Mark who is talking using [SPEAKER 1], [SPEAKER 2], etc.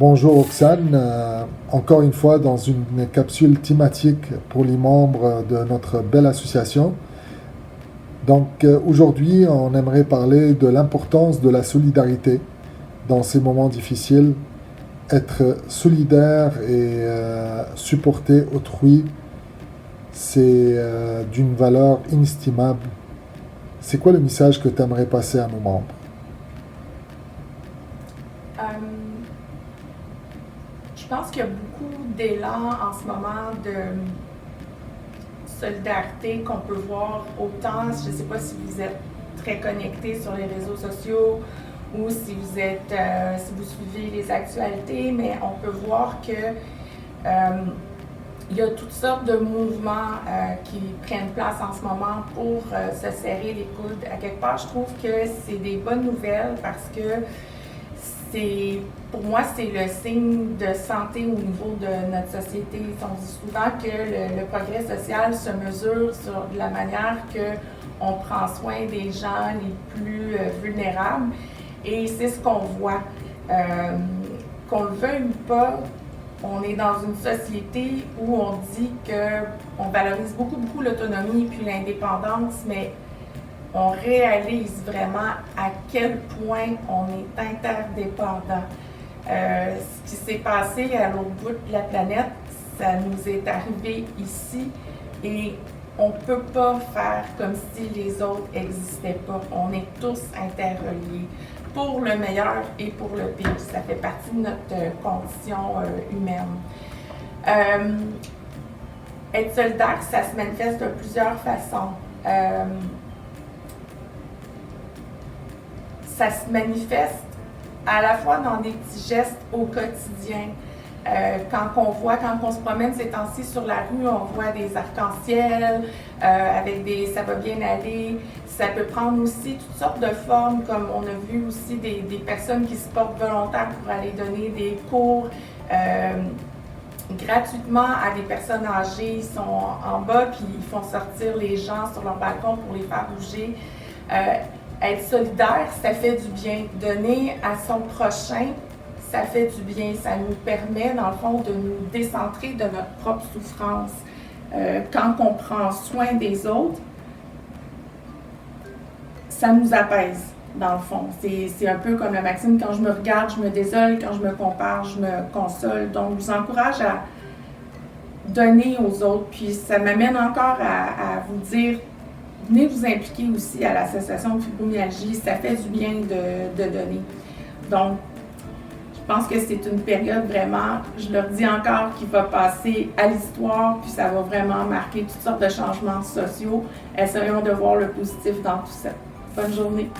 [SPEAKER 1] Bonjour Roxane, encore une fois dans une capsule thématique pour les membres de notre belle association. Aujourd'hui, on aimerait parler de l'importance de la solidarité dans ces moments difficiles. Être solidaire et supporter autrui, c'est d'une valeur inestimable. C'est quoi le message que tu aimerais passer à nos membres?
[SPEAKER 2] Je pense qu'il y a beaucoup d'élan en ce moment de solidarité qu'on peut voir autant, je ne sais pas si vous êtes très connectés sur les réseaux sociaux ou si vous suivez les actualités, mais on peut voir que il y a toutes sortes de mouvements qui prennent place en ce moment pour se serrer les coudes. À quelque part, je trouve que c'est des bonnes nouvelles parce que pour moi, c'est le signe de santé au niveau de notre société. On dit souvent que le progrès social se mesure sur la manière qu'on prend soin des gens les plus vulnérables. Et c'est ce qu'on voit. Qu'on le veuille ou pas, on est dans une société où on dit qu'on valorise beaucoup l'autonomie puis l'indépendance, mais on réalise vraiment à quel point on est interdépendant. Ce qui s'est passé à l'autre bout de la planète, ça nous est arrivé ici et on ne peut pas faire comme si les autres n'existaient pas. On est tous interreliés, pour le meilleur et pour le pire. Ça fait partie de notre condition humaine. Être solidaire, ça se manifeste de plusieurs façons. Ça se manifeste à la fois dans des petits gestes au quotidien. Quand on se promène ces temps-ci sur la rue, on voit des arcs-en-ciel avec des « ça va bien aller ». Ça peut prendre aussi toutes sortes de formes, comme on a vu aussi des personnes qui se portent volontaires pour aller donner des cours gratuitement à des personnes âgées. Ils sont en bas puis ils font sortir les gens sur leur balcon pour les faire bouger. Être solidaire, ça fait du bien. Donner à son prochain, ça fait du bien. Ça nous permet, dans le fond, de nous décentrer de notre propre souffrance. Quand on prend soin des autres, ça nous apaise, dans le fond. C'est un peu comme la maxime, quand je me regarde, je me désole, quand je me compare, je me console. Donc, je vous encourage à donner aux autres. Puis, ça m'amène encore à vous dire, venez vous impliquer aussi à l'association de fibromyalgie, ça fait du bien de donner. Donc, je pense que c'est une période vraiment, je leur dis encore, qui va passer à l'histoire, puis ça va vraiment marquer toutes sortes de changements sociaux. Essayons de voir le positif dans tout ça. Bonne journée.